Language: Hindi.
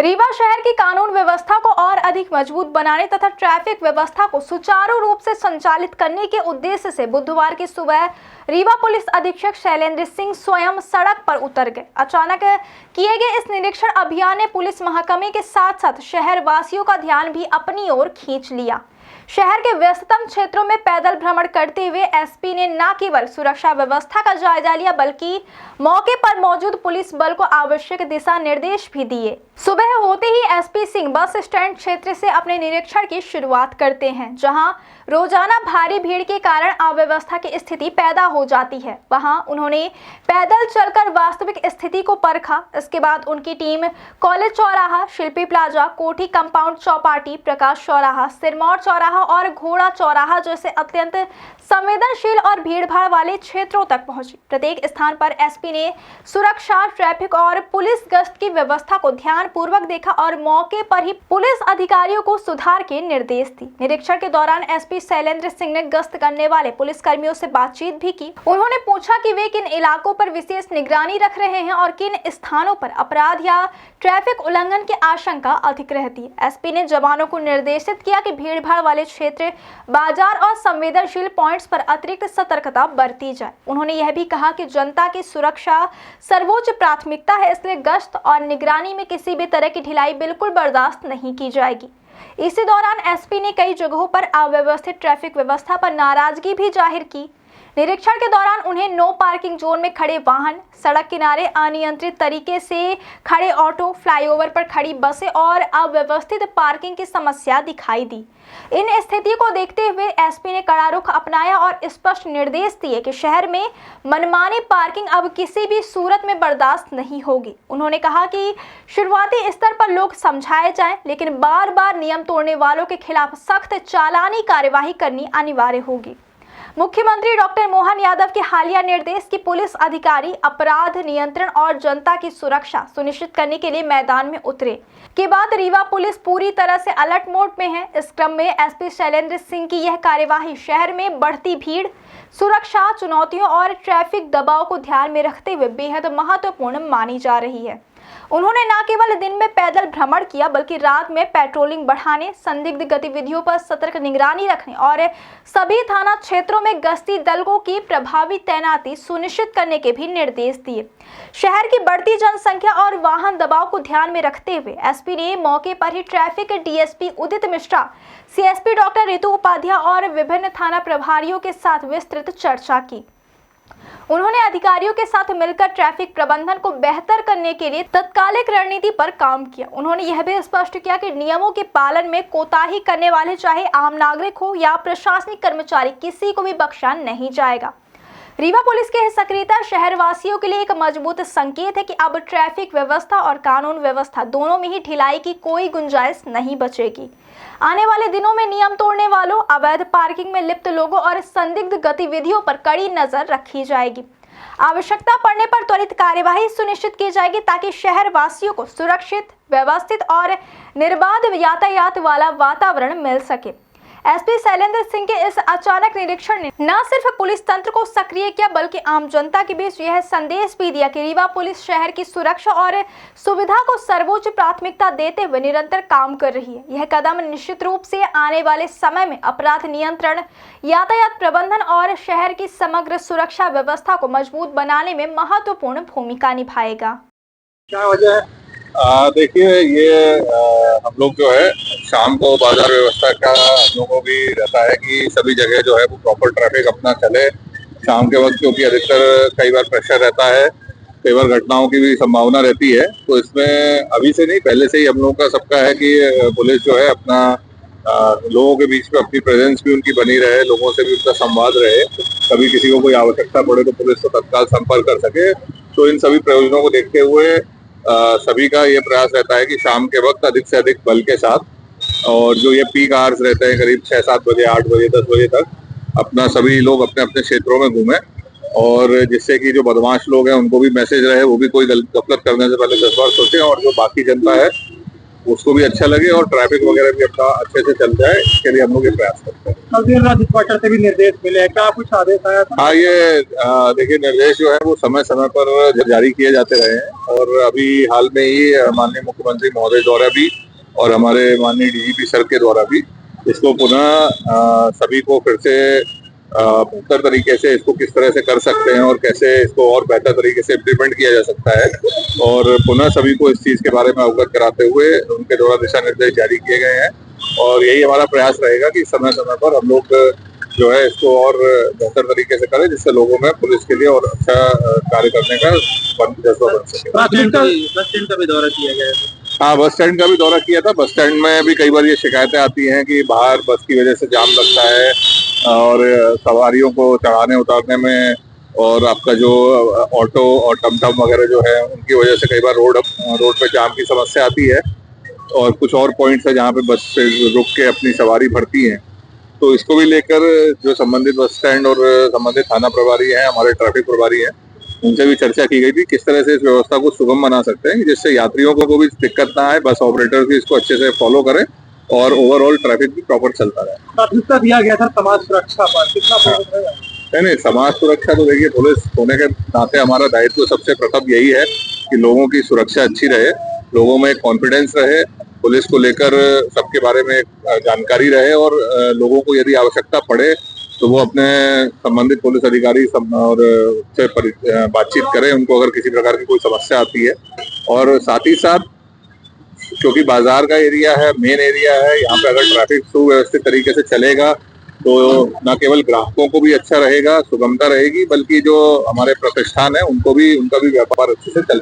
रीवा शहर की कानून व्यवस्था को और अधिक मजबूत बनाने तथा ट्रैफिक व्यवस्था को सुचारू रूप से संचालित करने के उद्देश्य से बुधवार की सुबह रीवा पुलिस अधीक्षक शैलेंद्र सिंह स्वयं सड़क पर उतर गए। अचानक किए गए इस निरीक्षण अभियान ने पुलिस महकमे के साथ साथ शहर वासियों का ध्यान भी अपनी ओर खींच लिया। शहर के व्यस्ततम क्षेत्रों में पैदल भ्रमण करते हुए एसपी ने न केवल सुरक्षा व्यवस्था का जायजा लिया बल्कि मौके पर मौजूद पुलिस बल को आवश्यक दिशा निर्देश भी दिए। सुबह होते ही एसपी सिंह बस स्टैंड क्षेत्र से अपने निरीक्षण की शुरुआत करते हैं, जहां रोजाना भारी भीड़ के कारण अव्यवस्था की स्थिति पैदा हो जाती है। वहां उन्होंने पैदल चलकर वास्तविक स्थिति को परखा। इसके बाद उनकी टीम कॉलेज चौराहा, शिल्पी प्लाजा, कोठी कंपाउंड चौपाटी, प्रकाश चौराहा, सिरमौर चौराहा और घोड़ा चौराहा जैसे अत्यंत संवेदनशील और भीड़भाड़ वाले क्षेत्रों तक पहुंची। प्रत्येक स्थान पर एसपी ने सुरक्षा, ट्रैफिक और पुलिस गश्त की व्यवस्था को ध्यानपूर्वक देखा और मौके पर ही पुलिस अधिकारियों को सुधार के निर्देश दिए। निरीक्षण के दौरान एसपी शैलेंद्र सिंह ने गश्त करने वाले पुलिस कर्मियों से बातचीत भी की। उन्होंने पूछा कि वे किन इलाकों पर विशेष निगरानी रख रहे हैं और किन स्थानों पर अपराध या ट्रैफिक उल्लंघन की आशंका अधिक रहती है। एसपी ने जवानों को निर्देशित किया कि भीड़भाड़ वाले क्षेत्र, बाजार और संवेदनशील पॉइंट्स पर अतिरिक्त सतर्कता बरती जाए। उन्होंने यह भी कहा कि जनता की सुरक्षा सर्वोच्च प्राथमिकता है, इसलिए गश्त और निगरानी में किसी भी तरह की ढिलाई बिल्कुल बर्दाश्त नहीं की जाएगी। इसी दौरान एसपी ने कई जगहों पर अव्यवस्थित ट्रैफिक व्यवस्था पर नाराजगी भी जाहिर की। निरीक्षण के दौरान उन्हें नो पार्किंग जोन में खड़े वाहन, सड़क किनारे अनियंत्रित तरीके से खड़े ऑटो, फ्लाईओवर पर खड़ी बसें और अव्यवस्थित पार्किंग की समस्या दिखाई दी। इन स्थिति को देखते हुए एसपी ने कड़ा रुख अपनाया और स्पष्ट निर्देश दिए कि शहर में मनमानी पार्किंग अब किसी भी सूरत में बर्दाश्त नहीं होगी। उन्होंने कहा कि शुरुआती स्तर पर लोग समझाए जाएं, लेकिन बार बार नियम तोड़ने वालों के खिलाफ सख्त चालानी कार्यवाही करनी अनिवार्य होगी। मुख्यमंत्री डॉक्टर मोहन यादव के हालिया निर्देश की पुलिस अधिकारी अपराध नियंत्रण और जनता की सुरक्षा सुनिश्चित करने के लिए मैदान में उतरे के बाद रीवा पुलिस पूरी तरह से अलर्ट मोड में है। इस क्रम में एसपी शैलेंद्र सिंह की यह कार्यवाही शहर में बढ़ती भीड़, सुरक्षा चुनौतियों और ट्रैफिक दबाव को ध्यान में रखते हुए बेहद महत्वपूर्ण मानी जा रही है। उन्होंने न केवल दिन में पैदल भ्रमण किया बल्कि रात में पेट्रोलिंग बढ़ाने, संदिग्ध गतिविधियों पर सतर्क निगरानी रखने और सभी थाना क्षेत्रों में गश्ती दलों की प्रभावी तैनाती सुनिश्चित करने के भी निर्देश दिए। शहर की बढ़ती जनसंख्या और वाहन दबाव को ध्यान में रखते हुए एसपी ने मौके पर ही ट्रैफिक डीएसपी उदित मिश्रा, सीएसपी डॉक्टर ऋतु उपाध्याय और विभिन्न थाना प्रभारियों के साथ विस्तृत चर्चा की। उन्होंने अधिकारियों के साथ मिलकर ट्रैफिक प्रबंधन को बेहतर करने के लिए तत्कालिक रणनीति पर काम किया। उन्होंने यह भी स्पष्ट किया कि नियमों के पालन में कोताही करने वाले चाहे आम नागरिक हो या प्रशासनिक कर्मचारी, किसी को भी बख्शा नहीं जाएगा। रीवा पुलिस की सक्रियता शहर वासियों के लिए एक मजबूत संकेत है कि अब ट्रैफिक व्यवस्था और कानून व्यवस्था दोनों में ही ढिलाई की कोई गुंजाइश नहीं बचेगी। आने वाले दिनों में नियम तोड़ने वालों, अवैध पार्किंग में लिप्त लोगों और संदिग्ध गतिविधियों पर कड़ी नजर रखी जाएगी। आवश्यकता पड़ने पर त्वरित कार्यवाही सुनिश्चित की जाएगी ताकि शहर वासियों को सुरक्षित, व्यवस्थित और निर्बाध यातायात वाला वातावरण मिल सके। एसपी शैलेंद्र सिंह के इस अचानक निरीक्षण ने न सिर्फ पुलिस तंत्र को सक्रिय किया बल्कि आम जनता के बीच यह संदेश भी दिया कि रीवा पुलिस शहर की सुरक्षा और सुविधा को सर्वोच्च प्राथमिकता देते हुए निरंतर काम कर रही है। यह कदम निश्चित रूप से आने वाले समय में अपराध नियंत्रण, यातायात प्रबंधन और शहर की समग्र सुरक्षा व्यवस्था को मजबूत बनाने में महत्वपूर्ण भूमिका निभाएगा। क्या वजह है? देखिए, ये हम लोग जो है शाम को बाजार व्यवस्था का हम लोगों को भी रहता है कि सभी जगह जो है वो प्रॉपर ट्रैफिक अपना चले शाम के वक्त, क्योंकि अधिकतर कई बार प्रेशर रहता है, कई बार घटनाओं की भी संभावना रहती है। तो इसमें अभी से नहीं, पहले से ही हम लोगों का सबका है कि पुलिस जो है अपना लोगों के बीच में अपनी प्रेजेंस भी उनकी बनी रहे, लोगों से भी उनका संवाद रहे, कभी किसी को कोई आवश्यकता पड़े तो पुलिस को तत्काल संपर्क कर सके। तो इन सभी प्रयोजनों को देखते हुए सभी का ये प्रयास रहता है कि शाम के वक्त अधिक से अधिक बल के साथ, और जो ये पीक आवर्स रहते हैं करीब 6-7 बजे, 8 बजे, 10 बजे तक, अपना सभी लोग अपने अपने क्षेत्रों में घूमें, और जिससे कि जो बदमाश लोग हैं उनको भी मैसेज रहे, वो भी कोई गलत करने से पहले 10 बार सोचें, और जो बाकी जनता है उसको भी अच्छा लगे और ट्रैफिक वगैरह भी अपना अच्छे से चल जाए, इसके लिए हम लोग ये प्रयास करते हैं। कल देर रात डिस्पैचर से भी निर्देश मिले हैं, क्या कुछ आदेश आया था? हाँ, ये देखिए निर्देश जो है वो समय समय पर जारी किए जाते रहे हैं और अभी हाल में ही माननीय मुख्यमंत्री महोदय द्वारा भी और हमारे माननीय डीजीपी सर के द्वारा भी इसको पुनः सभी को फिर से बेहतर तरीके से इसको किस तरह से कर सकते हैं और कैसे इसको और बेहतर तरीके से इम्प्लीमेंट किया जा सकता है और पुनः सभी को इस चीज के बारे में अवगत कराते हुए उनके द्वारा दिशा निर्देश जारी किए गए हैं और यही हमारा प्रयास रहेगा कि समय समय पर हम लोग जो है इसको और बेहतर तरीके से करें जिससे लोगों में पुलिस के लिए और अच्छा कार्य करने का जज्बा बन सके। बस स्टैंड का भी दौरा किया गया है। हाँ, बस स्टैंड का भी दौरा किया था। बस स्टैंड में भी कई बार ये शिकायतें आती हैं कि बाहर बस की वजह से जाम लगता है और सवारियों को चढ़ाने उतारने में और आपका जो ऑटो और टमटम वगैरह जो है उनकी वजह से कई बार रोड पे जाम की समस्या आती है और कुछ और पॉइंट्स है जहाँ पे बस पे रुक के अपनी सवारी भरती है। तो इसको भी लेकर जो संबंधित बस स्टैंड और संबंधित थाना प्रभारी हैं, हमारे ट्रैफिक प्रभारी हैं, उनसे भी चर्चा की गई थी किस तरह से इस व्यवस्था को सुगम बना सकते हैं जिससे यात्रियों को भी दिक्कत ना आए, बस ऑपरेटर भी इसको अच्छे से फॉलो करें और ओवरऑल ट्रैफिक भी प्रॉपर चलता रहे। प्राथमिकता दिया गया था समाज सुरक्षा पर, कितना फोकस रहेगा? नहीं, समाज सुरक्षा तो देखिए पुलिस होने के नाते हमारा दायित्व सबसे प्रथम यही है कि लोगों की सुरक्षा अच्छी रहे, लोगों में कॉन्फिडेंस रहे, पुलिस को लेकर सबके बारे में जानकारी रहे और लोगों को यदि आवश्यकता पड़े तो वो अपने संबंधित पुलिस अधिकारी और से बातचीत करें उनको अगर किसी प्रकार की कोई समस्या आती है। और साथ ही साथ क्योंकि बाजार का एरिया है, मेन एरिया है, यहाँ पे अगर ट्रैफिक सुव्यवस्थित तरीके से चलेगा तो न केवल ग्राहकों को भी अच्छा रहेगा, सुगमता रहेगी, बल्कि जो हमारे प्रतिष्ठान है उनका भी व्यापार अच्छे से चल